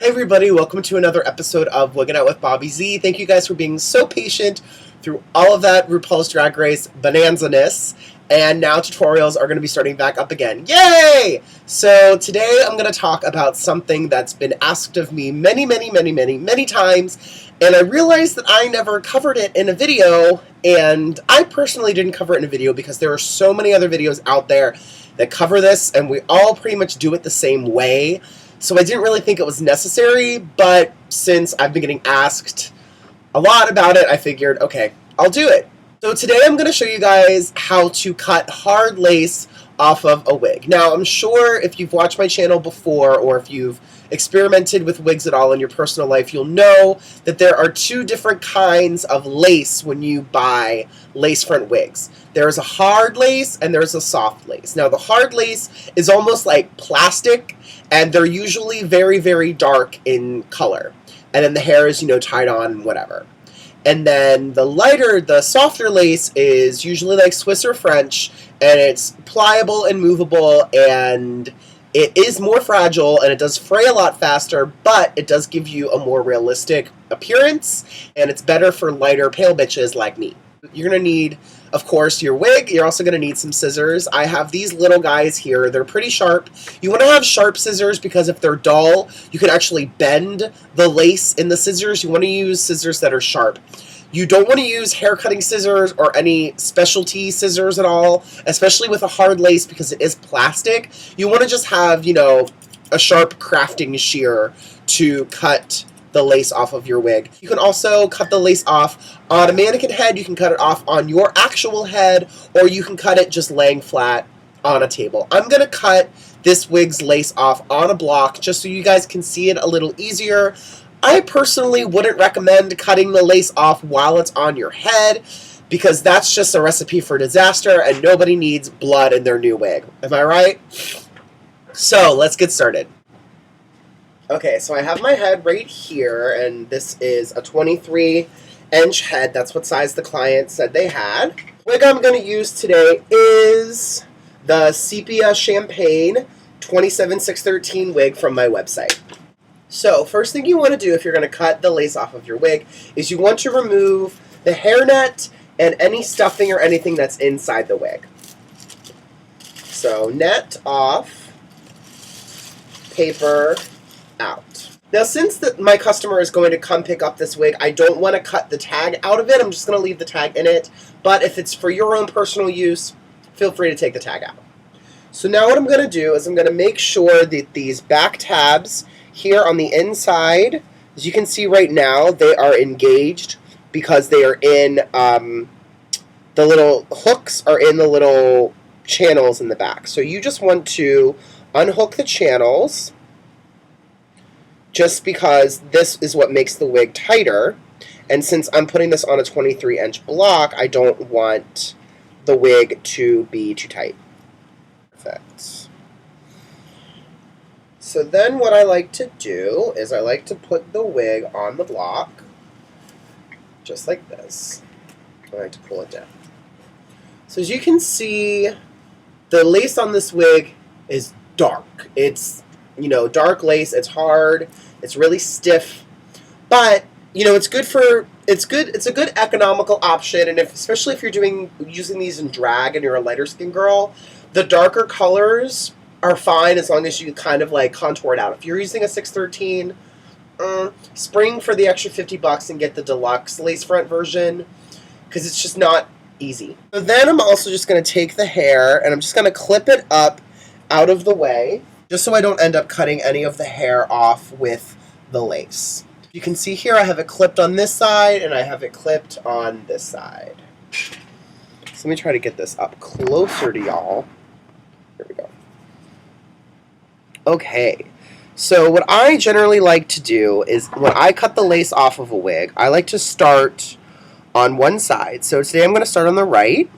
Hey everybody, welcome to another episode of Wigging Out with Bobby Z. Thank you guys for being so patient through all of that RuPaul's Drag Race bonanza-ness. And now tutorials are going to be starting back up again. Yay! So today I'm going to talk about something that's been asked of me many times. And I realized that I never covered it in a video. And I personally didn't cover it in a video because there are so many other videos out there that cover this. And we all pretty much do it the same way. So I didn't really think it was necessary, but since I've been getting asked a lot about it, I figured, okay, I'll do it. So today I'm going to show you guys how to cut hard lace off of a wig. Now, I'm sure if you've watched my channel before or if you've experimented with wigs at all in your personal life, you'll know that there are two different kinds of lace when you buy lace front wigs. There's a hard lace and there's a soft lace. Now, the hard lace is almost like plastic, and they're usually very dark in color. And then the hair is, tied on and whatever. And then the softer lace is usually like Swiss or French, and it's pliable and movable, and it is more fragile, and it does fray a lot faster, but it does give you a more realistic appearance, and it's better for lighter, pale bitches like me. You're going to need, of course, your wig. You're also going to need some scissors. I have these little guys here. They're pretty sharp. You want to have sharp scissors because if they're dull, you can actually bend the lace in the scissors. You want to use scissors that are sharp. You don't want to use hair cutting scissors or any specialty scissors at all, especially with a hard lace because it is plastic. You want to just have, a sharp crafting shear to cut the lace off of your wig. You can also cut the lace off on a mannequin head. You can cut it off on your actual head, or you can cut it just laying flat on a table. I'm going to cut this wig's lace off on a block just so you guys can see it a little easier. I personally wouldn't recommend cutting the lace off while it's on your head because that's just a recipe for disaster and nobody needs blood in their new wig. Am I right? So let's get started. Okay, so I have my head right here, and this is a 23-inch head. That's what size the client said they had. The wig I'm going to use today is the Sepia Champagne 27613 wig from my website. So, first thing you want to do if you're going to cut the lace off of your wig is you want to remove the hairnet and any stuffing or anything that's inside the wig. So, net off, paper out. Now, since my customer is going to come pick up this wig, I don't want to cut the tag out of it. I'm just going to leave the tag in it. But if it's for your own personal use, feel free to take the tag out. So now what I'm going to do is I'm going to make sure that these back tabs here on the inside, as you can see right now, they are engaged because they are in, the little hooks are in the little channels in the back. So you just want to unhook the channels just because this is what makes the wig tighter. And since I'm putting this on a 23-inch block, I don't want the wig to be too tight. Perfect. So then what I like to do is I like to put the wig on the block, just like this. I like to pull it down. So as you can see, the lace on this wig is dark. It's, dark lace. It's hard. It's really stiff. But, it's a good economical option, and especially if you're using these in drag and you're a lighter skin girl, the darker colors are fine as long as you kind of like contour it out. If you're using a 613, spring for the extra $50 and get the deluxe lace front version because it's just not easy. So then I'm also just going to take the hair and I'm just going to clip it up out of the way just so I don't end up cutting any of the hair off with the lace. You can see here I have it clipped on this side and I have it clipped on this side. So let me try to get this up closer to y'all. Here we go. Okay, so what I generally like to do is when I cut the lace off of a wig, I like to start on one side. So today I'm going to start on the right,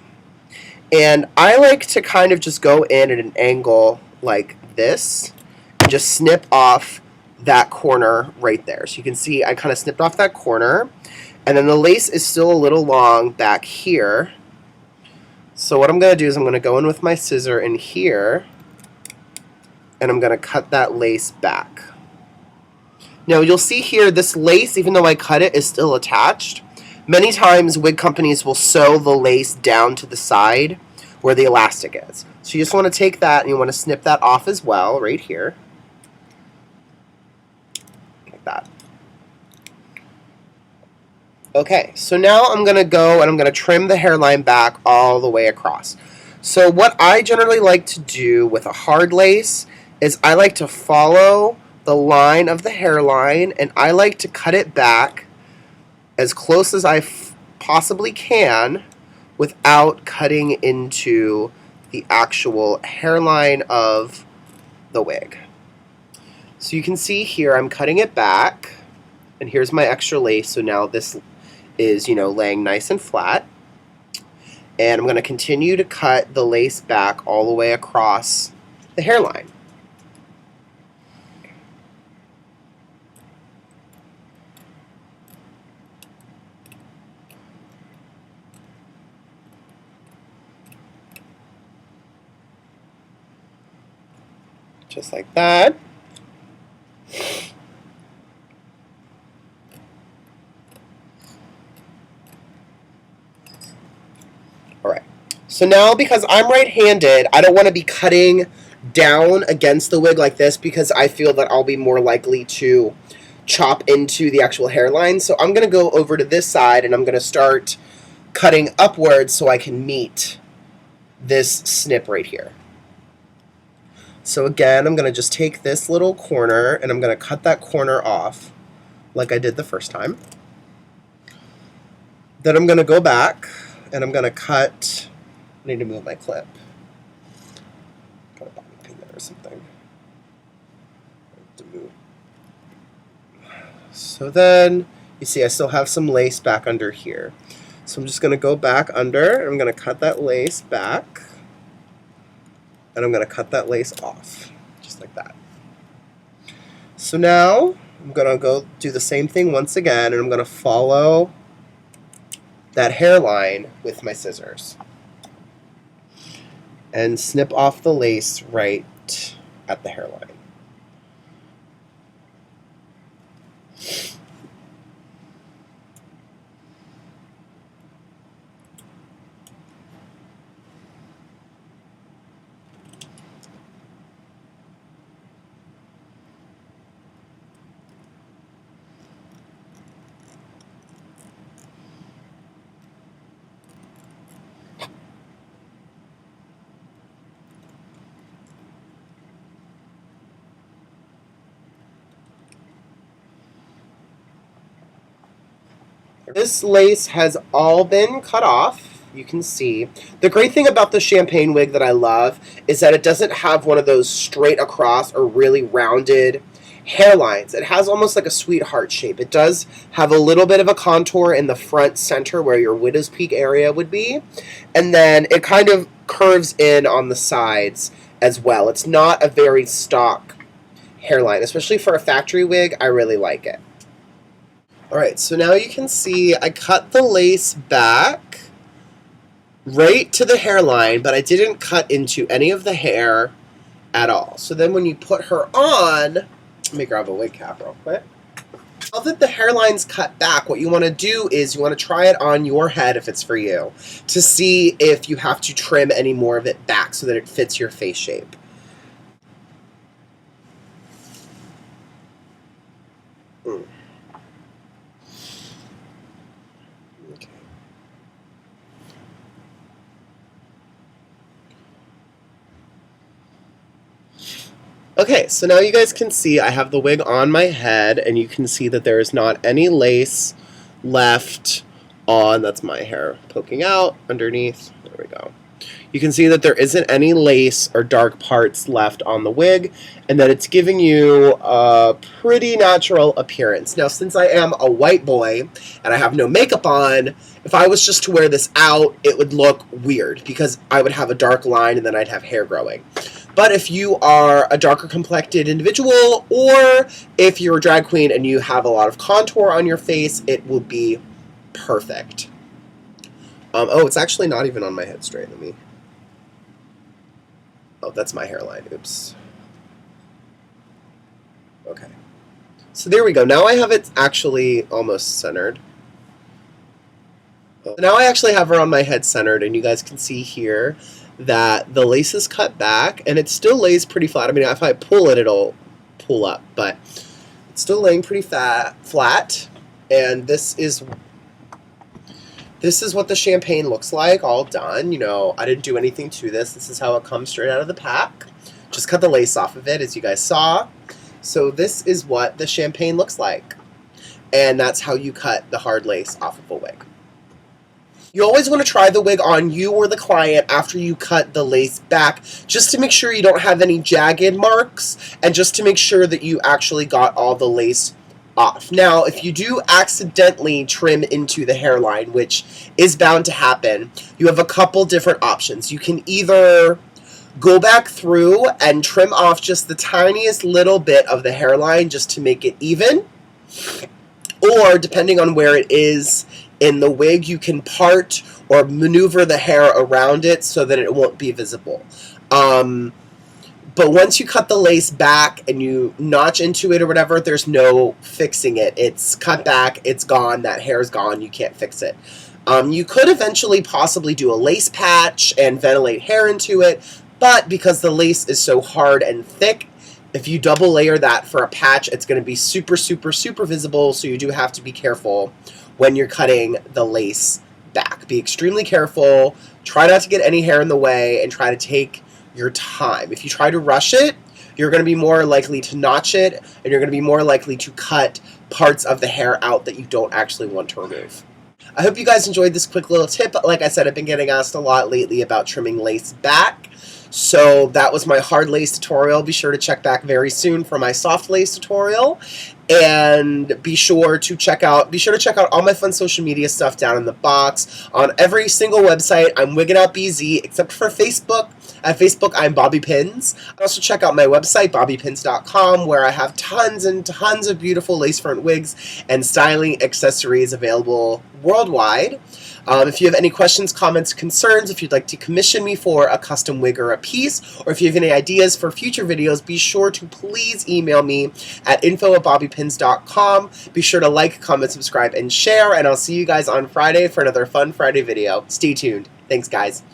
and I like to kind of just go in at an angle like this and just snip off that corner right there. So you can see I kind of snipped off that corner, and then the lace is still a little long back here. So what I'm going to do is I'm going to go in with my scissor in here, and I'm going to cut that lace back. Now you'll see here this lace, even though I cut it, is still attached. Many times wig companies will sew the lace down to the side where the elastic is. So you just want to take that and you want to snip that off as well, right here. Like that. Okay, so now I'm going to go and I'm going to trim the hairline back all the way across. So what I generally like to do with a hard lace is I like to follow the line of the hairline and I like to cut it back as close as I possibly can without cutting into the actual hairline of the wig. So you can see here I'm cutting it back, and here's my extra lace, so now this is, laying nice and flat. And I'm going to continue to cut the lace back all the way across the hairline. Just like that. Alright, so now because I'm right-handed, I don't want to be cutting down against the wig like this because I feel that I'll be more likely to chop into the actual hairline. So I'm going to go over to this side and I'm going to start cutting upwards so I can meet this snip right here. So again, I'm going to just take this little corner and I'm going to cut that corner off like I did the first time. Then I'm going to go back and I'm going to cut. I need to move my clip. Got a bobby pin there or something. To move. So then, you see I still have some lace back under here. So I'm just going to go back under and I'm going to cut that lace back. And I'm going to cut that lace off, just like that. So now, I'm going to go do the same thing once again, and I'm going to follow that hairline with my scissors. And snip off the lace right at the hairline. This lace has all been cut off, you can see. The great thing about the champagne wig that I love is that it doesn't have one of those straight across or really rounded hairlines. It has almost like a sweetheart shape. It does have a little bit of a contour in the front center where your widow's peak area would be, and then it kind of curves in on the sides as well. It's not a very stock hairline, especially for a factory wig. I really like it. Alright, so now you can see I cut the lace back right to the hairline, but I didn't cut into any of the hair at all. So then when you put her on, let me grab a wig cap real quick. Now that the hairline's cut back, what you want to do is you want to try it on your head if it's for you, to see if you have to trim any more of it back so that it fits your face shape. Okay, so now you guys can see I have the wig on my head, and you can see that there is not any lace left on, that's my hair poking out underneath, there we go. You can see that there isn't any lace or dark parts left on the wig, and that it's giving you a pretty natural appearance. Now, since I am a white boy, and I have no makeup on, if I was just to wear this out, it would look weird, because I would have a dark line and then I'd have hair growing. But if you are a darker complected individual, or if you're a drag queen and you have a lot of contour on your face, it will be perfect. Oh, it's actually not even on my head straight. Let me... Oh, that's my hairline. Oops. Okay. So there we go. Now I have it actually almost centered. Now I actually have her on my head centered, and you guys can see here that the lace is cut back, and it still lays pretty flat. I mean, if I pull it, it'll pull up, but it's still laying pretty flat. And this is what the champagne looks like, all done. You know, I didn't do anything to this. This is how it comes straight out of the pack. Just cut the lace off of it, as you guys saw. So this is what the champagne looks like. And that's how you cut the hard lace off of a wig. You always want to try the wig on you or the client after you cut the lace back, just to make sure you don't have any jagged marks, and just to make sure that you actually got all the lace off. Now, if you do accidentally trim into the hairline, which is bound to happen, you have a couple different options. You can either go back through and trim off just the tiniest little bit of the hairline just to make it even, or depending on where it is in the wig, you can part or maneuver the hair around it so that it won't be visible. But once you cut the lace back and you notch into it or whatever, there's no fixing it. It's cut back, it's gone, that hair's gone, you can't fix it. You could eventually possibly do a lace patch and ventilate hair into it, but because the lace is so hard and thick, if you double layer that for a patch, it's going to be super, super, super visible, so you do have to be careful when you're cutting the lace back. Be extremely careful, try not to get any hair in the way, and try to take your time. If you try to rush it, you're going to be more likely to notch it, and you're going to be more likely to cut parts of the hair out that you don't actually want to remove. I hope you guys enjoyed this quick little tip. Like I said, I've been getting asked a lot lately about trimming lace back. So that was my hard lace tutorial. Be sure to check back very soon for my soft lace tutorial. And be sure to check out all my fun social media stuff down in the box. On every single website, I'm WigItOutBZ, except for Facebook. At Facebook, I'm Bobby Pins. Also check out my website, bobbypins.com, where I have tons and tons of beautiful lace front wigs and styling accessories available worldwide. If you have any questions, comments, concerns, if you'd like to commission me for a custom wig or a piece, or if you have any ideas for future videos, be sure to please email me at info@bobbypins.com. Be sure to like, comment, subscribe, and share, and I'll see you guys on Friday for another fun Friday video. Stay tuned. Thanks, guys.